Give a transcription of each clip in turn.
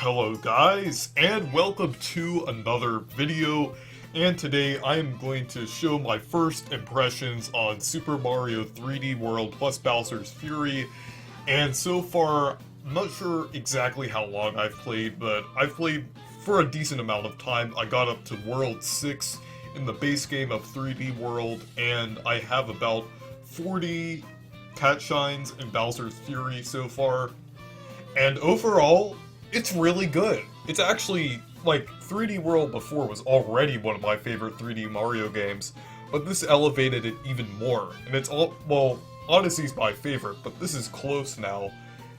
Hello guys, and welcome to another video, and today I am going to show my first impressions on Super Mario 3D World plus Bowser's Fury, and so far, I'm not sure exactly how long I've played, but I've played for a decent amount of time. I got up to World 6 in the base game of 3D World, and I have about 40 cat shines in Bowser's Fury so far, and overall, it's really good. It's actually, like, 3D World before was already one of my favorite 3D Mario games, but this elevated it even more. And it's all, well, Odyssey's my favorite, but this is close now,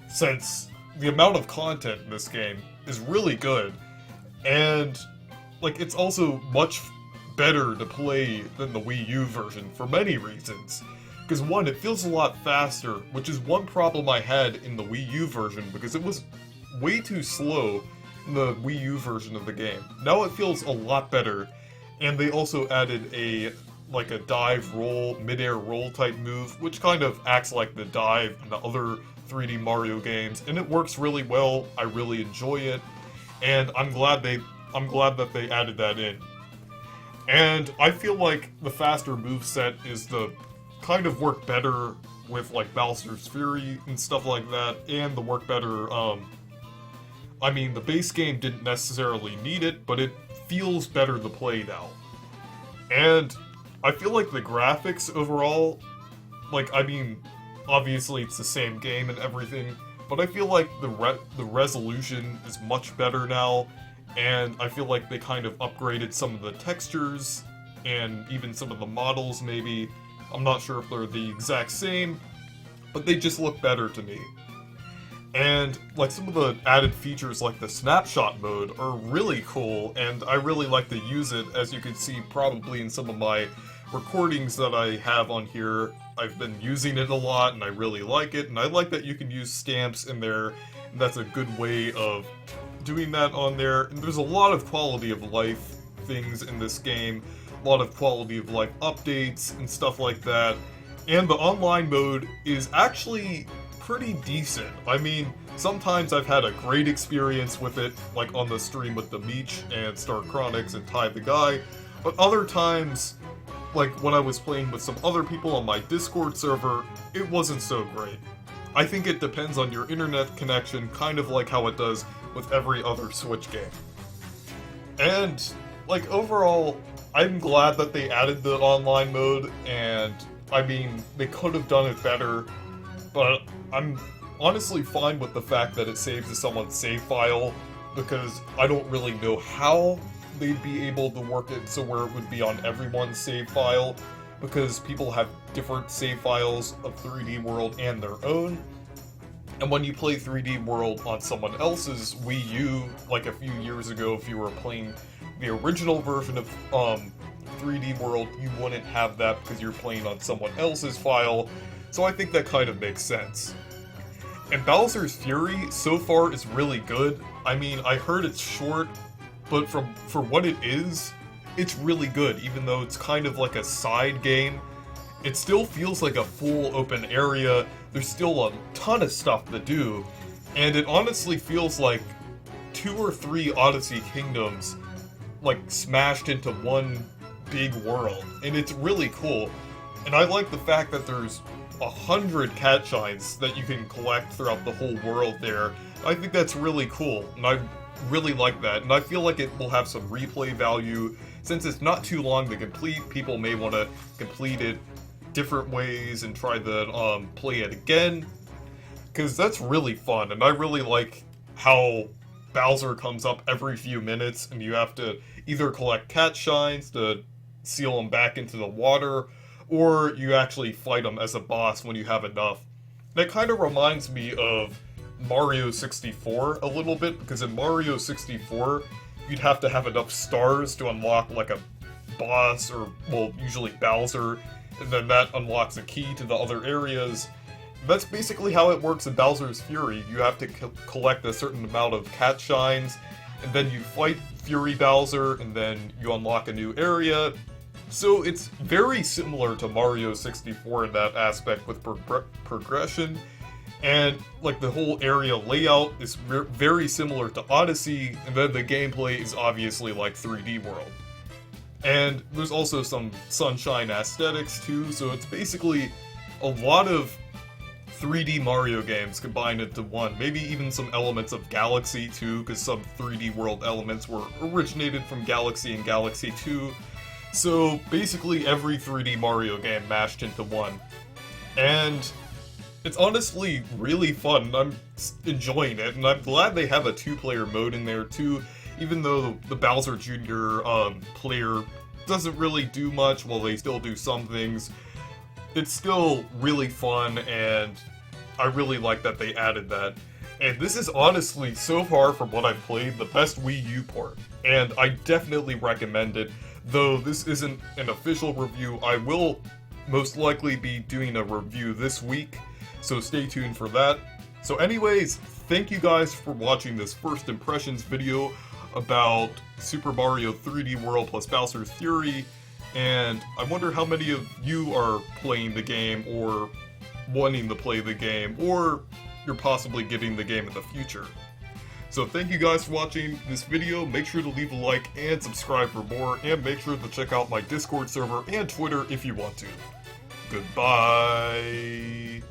since the amount of content in this game is really good, and, like, it's also much better to play than the Wii U version for many reasons. Because one, it feels a lot faster, which is one problem I had in the Wii U version, because it was way too slow in the Wii U version of the game. Now it feels a lot better, and they also added a dive roll, mid-air roll type move, which kind of acts like the dive in the other 3D Mario games, and it works really well. I really enjoy it, and I'm glad that they added that in. And I feel like the faster moveset is the kind of work better with like Bowser's Fury and stuff like that, and the work better, I mean, the base game didn't necessarily need it, but it feels better to play now. And I feel like the graphics overall, like, I mean, obviously it's the same game and everything, but I feel like the resolution is much better now, and I feel like they kind of upgraded some of the textures, and even some of the models maybe. I'm not sure if they're the exact same, but they just look better to me. And, like, some of the added features like the snapshot mode are really cool, and I really like to use it, as you can see probably in some of my recordings that I have on here. I've been using it a lot, and I really like it, and I like that you can use stamps in there, and that's a good way of doing that on there. And there's a lot of quality of life things in this game, a lot of quality of life updates and stuff like that, and the online mode is actually pretty decent. I mean, sometimes I've had a great experience with it, like on the stream with the Meech and Star Chronix and Ty the Guy, but other times, like when I was playing with some other people on my Discord server, it wasn't so great. I think it depends on your internet connection, kind of like how it does with every other Switch game. And, like, overall, I'm glad that they added the online mode, and, I mean, they could have done it better, but I'm honestly fine with the fact that it saves to someone's save file, because I don't really know how they'd be able to work it so where it would be on everyone's save file, because people have different save files of 3D World and their own. And when you play 3D World on someone else's Wii U, like a few years ago, if you were playing the original version of 3D World, you wouldn't have that because you're playing on someone else's file, so I think that kind of makes sense. And Bowser's Fury, so far, is really good. I mean, I heard it's short, but for what it is, it's really good, even though it's kind of like a side game. It still feels like a full open area, there's still a ton of stuff to do, and it honestly feels like 2 or 3 Odyssey Kingdoms, like, smashed into one big world, and it's really cool. And I like the fact that there's 100 cat shines that you can collect throughout the whole world there. I think that's really cool, and I really like that, and I feel like it will have some replay value. Since it's not too long to complete, people may want to complete it different ways and try to play it again, because that's really fun, and I really like how Bowser comes up every few minutes, and you have to either collect cat shines to seal him back into the water, or you actually fight him as a boss when you have enough. That kind of reminds me of Mario 64 a little bit, because in Mario 64, you'd have to have enough stars to unlock like a boss, or, well, usually Bowser, and then that unlocks a key to the other areas. That's basically how it works in Bowser's Fury. You have to collect a certain amount of cat shines, and then you fight Fury Bowser, and then you unlock a new area. So it's very similar to Mario 64 in that aspect with progression, And like the whole area layout is very similar to Odyssey, and then the gameplay is obviously like 3D World. And there's also some sunshine aesthetics too, so it's basically a lot of 3D Mario games combined into one. Maybe even some elements of Galaxy too, because some 3D World elements were originated from Galaxy and Galaxy 2. So basically every 3D Mario game mashed into one. And it's honestly really fun. I'm enjoying it, and I'm glad they have a two-player mode in there too, even though the Bowser Jr. Player doesn't really do much while they still do some things. It's still really fun, and I really like that they added that. And this is honestly, so far from what I've played, the best Wii U port. And I definitely recommend it. Though this isn't an official review, I will most likely be doing a review this week, so stay tuned for that. So anyways, thank you guys for watching this first impressions video about Super Mario 3D World plus Bowser's Fury. And I wonder how many of you are playing the game, or wanting to play the game, or you're possibly getting the game in the future. So thank you guys for watching this video. Make sure to leave a like and subscribe for more, and make sure to check out my Discord server and Twitter if you want to. Goodbye!